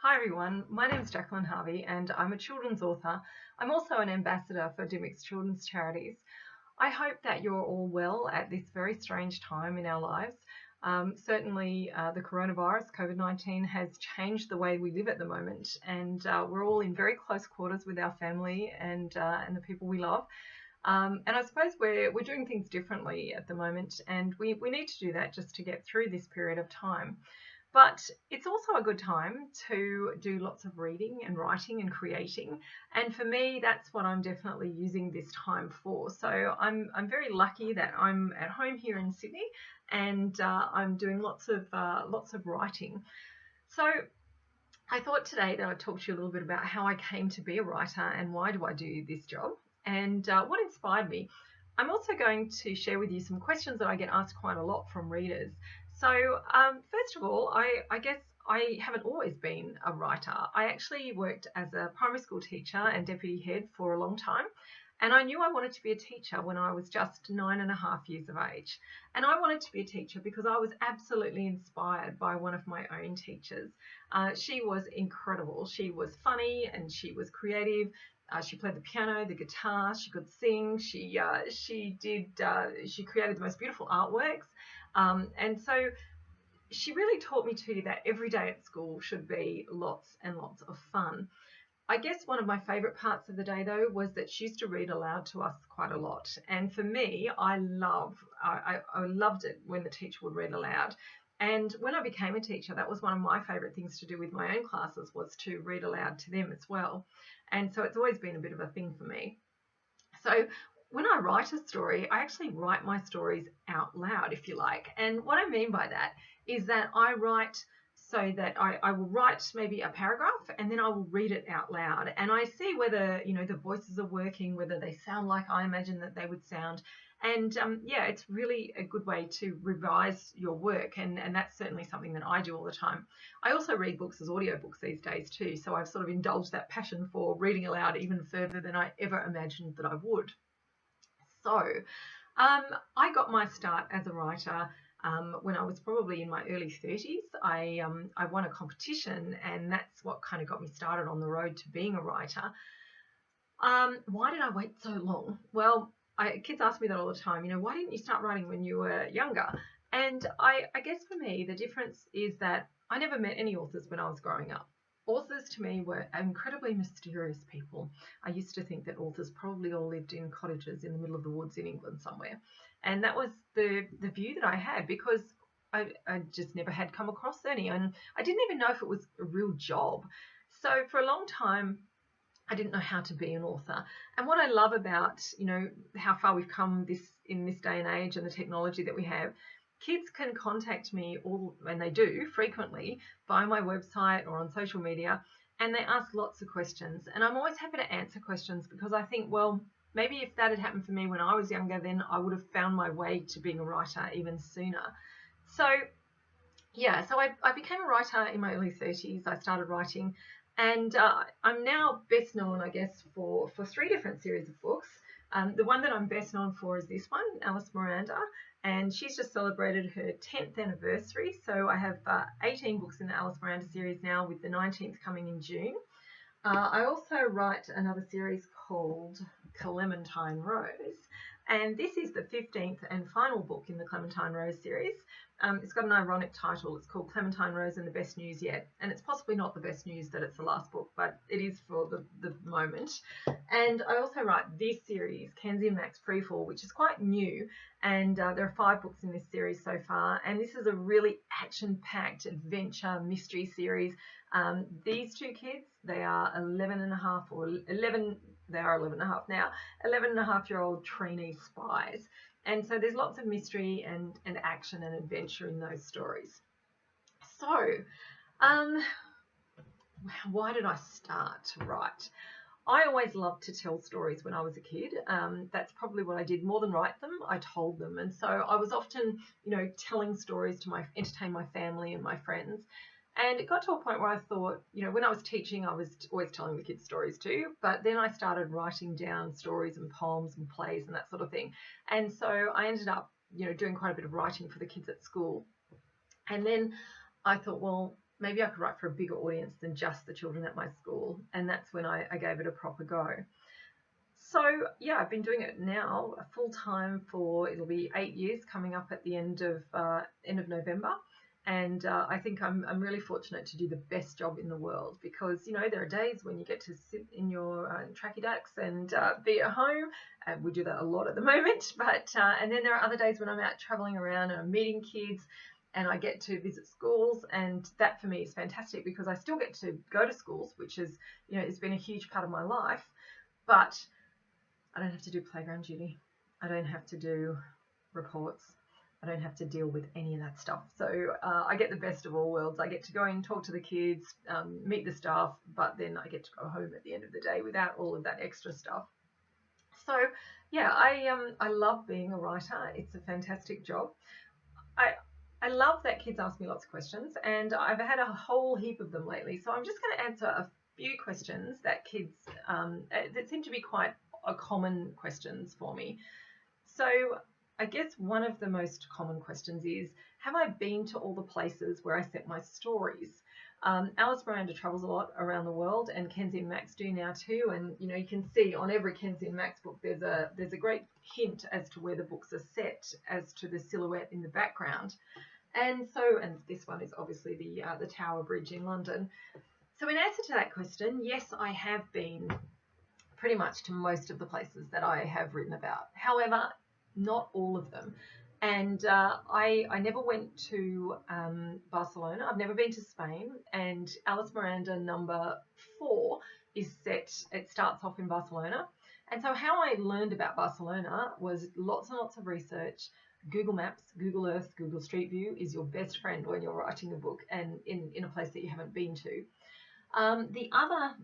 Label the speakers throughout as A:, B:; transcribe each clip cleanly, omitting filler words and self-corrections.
A: Hi everyone, my name is Jacqueline Harvey and I'm a children's author. I'm also an ambassador for Dymocks Children's Charities. I hope that you're all well at this very strange time in our lives. Certainly, the coronavirus, COVID-19, has changed the way we live at the moment, and we're all in very close quarters with our family and the people we love. And I suppose we're doing things differently at the moment, and we need to do that just to get through this period of time. But it's also a good time to do lots of reading and writing and creating. And for me, that's what I'm definitely using this time for. So I'm very lucky that I'm at home here in Sydney, and I'm doing lots of writing. So I thought today that I'd talk to you a little bit about how I came to be a writer and why do I do this job and what inspired me. I'm also going to share with you some questions that I get asked quite a lot from readers. So, first of all, I guess I haven't always been a writer. I actually worked as a primary school teacher and deputy head for a long time. And I knew I wanted to be a teacher when I was just 9.5 years of age. And I wanted to be a teacher because I was absolutely inspired by one of my own teachers. She was incredible. She was funny and she was creative. She played the piano, the guitar. She could sing. She created the most beautiful artworks. And so she really taught me too that every day at school should be lots and lots of fun. I guess one of my favourite parts of the day, though, was that she used to read aloud to us quite a lot. And for me, I loved it when the teacher would read aloud. And when I became a teacher, that was one of my favourite things to do with my own classes, was to read aloud to them as well. And so it's always been a bit of a thing for me. So when I write a story, I actually write my stories out loud, if you like. And what I mean by that is that I write so that I will write maybe a paragraph and then I will read it out loud. And I see whether, the voices are working, whether they sound like I imagine that they would sound. And yeah, it's really a good way to revise your work. And that's certainly something that I do all the time. I also read books as audiobooks these days too. So I've sort of indulged that passion for reading aloud even further than I ever imagined that I would. So I got my start as a writer when I was probably in my early 30s. I won a competition, and that's what kind of got me started on the road to being a writer. Why did I wait so long? Well, kids ask me that all the time. Why didn't you start writing when you were younger? And I guess for me, the difference is that I never met any authors when I was growing up. Authors to me were incredibly mysterious people. I used to think that authors probably all lived in cottages in the middle of the woods in England somewhere. And that was the view that I had because I just never had come across any. And I didn't even know if it was a real job. So for a long time, I didn't know how to be an author. And what I love about, how far we've come in this day and age and the technology that we have, kids can contact me and they do frequently via my website or on social media, and they ask lots of questions. And I'm always happy to answer questions because I think, well, maybe if that had happened for me when I was younger, then I would have found my way to being a writer even sooner. So yeah, so I became a writer in my early 30s. I started writing, and I'm now best known, I guess, for three different series of books. The one that I'm best known for is this one, Alice Miranda, and she's just celebrated her 10th anniversary. So I have 18 books in the Alice Miranda series now, with the 19th coming in June. I also write another series called Clementine Rose, and this is the 15th and final book in the Clementine Rose series. It's got an ironic title. It's called Clementine Rose and the Best News Yet, and it's possibly not the best news that it's the last book, but it is for the moment. And I also write this series, Kenzie and Max Freefall, which is quite new, and there are 5 books in this series so far, and this is a really action-packed adventure mystery series. These two kids, they are 11 and a half or 11, they are 11 and a half now, 11 and a half year old trainee spies. And so there's lots of mystery and action and adventure in those stories. So, why did I start to write? I always loved to tell stories when I was a kid. That's probably what I did more than write them. I told them. And so I was often, telling stories to entertain my family and my friends. And it got to a point where I thought, when I was teaching, I was always telling the kids stories too. But then I started writing down stories and poems and plays and that sort of thing. And so I ended up, doing quite a bit of writing for the kids at school. And then I thought, well, maybe I could write for a bigger audience than just the children at my school. And that's when I gave it a proper go. So yeah, I've been doing it now full time for, it'll be 8 years coming up at the end of November. And I think I'm really fortunate to do the best job in the world, because, you know, there are days when you get to sit in your tracky ducks and be at home. And we do that a lot at the moment. But and then there are other days when I'm out traveling around and I'm meeting kids and I get to visit schools. And that for me is fantastic, because I still get to go to schools, which is, you know, it's been a huge part of my life. But I don't have to do playground duty. I don't have to do reports. I don't have to deal with any of that stuff. So I get the best of all worlds. I get to go and talk to the kids, meet the staff, but then I get to go home at the end of the day without all of that extra stuff. So yeah, I love being a writer. It's a fantastic job. I love that kids ask me lots of questions, and I've had a whole heap of them lately. So I'm just going to answer a few questions that kids that seem to be quite common questions for me. So I guess one of the most common questions is, have I been to all the places where I set my stories? Alice Miranda travels a lot around the world, and Kenzie and Max do now too. And you know, you can see on every Kenzie and Max book there's a great hint as to where the books are set, as to the silhouette in the background. And this one is obviously the Tower Bridge in London. So in answer to that question, yes, I have been pretty much to most of the places that I have written about. However, not all of them. And I never went to Barcelona. I've never been to Spain. And Alice Miranda number 4 is set, it starts off in Barcelona. And so how I learned about Barcelona was lots and lots of research. Google Maps, Google Earth, Google Street View is your best friend when you're writing a book and in a place that you haven't been to. The other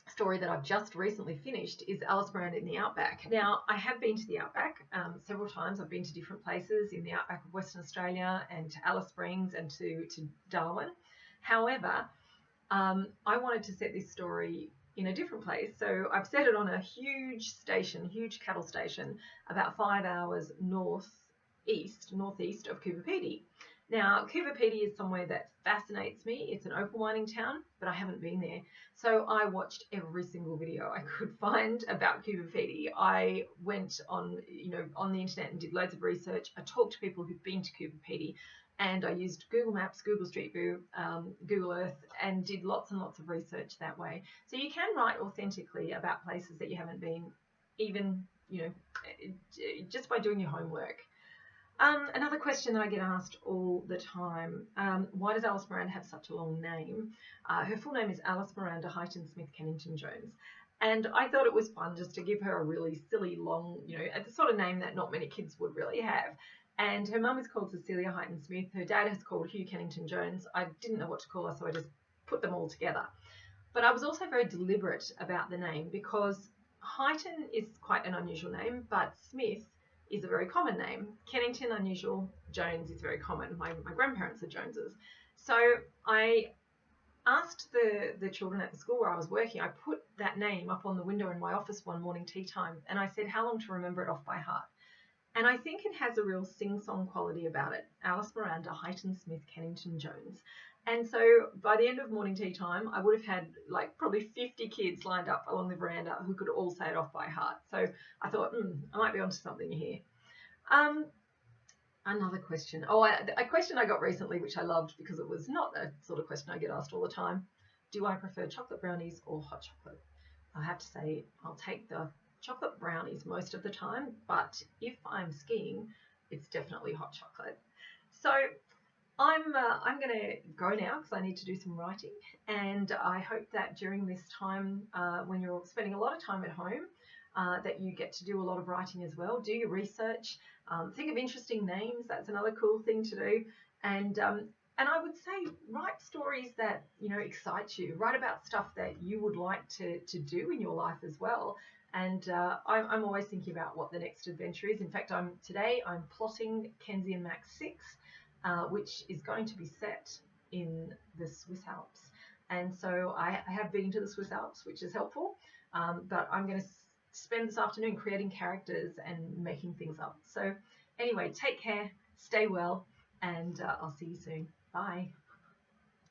A: story that I've just recently finished is Alice Miranda in the Outback. Now, I have been to the Outback several times. I've been to different places in the Outback of Western Australia and to Alice Springs and to Darwin. However, I wanted to set this story in a different place. So I've set it on a huge cattle station, about 5 hours northeast of Coober Pedy. Now, Coober Pedy is somewhere that fascinates me. It's an opal mining town, but I haven't been there. So I watched every single video I could find about Coober Pedy. I went on the internet and did loads of research. I talked to people who've been to Coober Pedy, and I used Google Maps, Google Street View, Google Earth, and did lots and lots of research that way. So you can write authentically about places that you haven't been, even, just by doing your homework. Another question that I get asked all the time, why does Alice Miranda have such a long name? Her full name is Alice Miranda Highton Smith Kennington Jones. And I thought it was fun just to give her a really silly, long, the sort of name that not many kids would really have. And her mum is called Cecilia Highton Smith. Her dad has called Hugh Kennington Jones. I didn't know what to call her, so I just put them all together. But I was also very deliberate about the name, because Highton is quite an unusual name, but Smith is a very common name. Kennington, unusual. Jones is very common. My grandparents are Joneses. So I asked the children at the school where I was working, I put that name up on the window in my office one morning tea time, and I said how long to remember it off by heart. And I think it has a real sing-song quality about it. Alice Miranda Highton Smith Kennington Jones. And so by the end of morning tea time, I would have had probably 50 kids lined up along the veranda who could all say it off by heart. So I thought, I might be onto something here. Another question. A question I got recently, which I loved because it was not a sort of question I get asked all the time. Do I prefer chocolate brownies or hot chocolate? I have to say I'll take the chocolate brownies most of the time, but if I'm skiing, it's definitely hot chocolate. So I'm going to go now because I need to do some writing, and I hope that during this time when you're spending a lot of time at home that you get to do a lot of writing as well. Do your research, think of interesting names, that's another cool thing to do, and I would say write stories that excite you, write about stuff that you would like to do in your life as well. And I'm always thinking about what the next adventure is. In fact, today I'm plotting Kenzie and Max 6, which is going to be set in the Swiss Alps. And so I have been to the Swiss Alps, which is helpful, but I'm going to spend this afternoon creating characters and making things up. So anyway, take care, stay well, and I'll see you soon. Bye.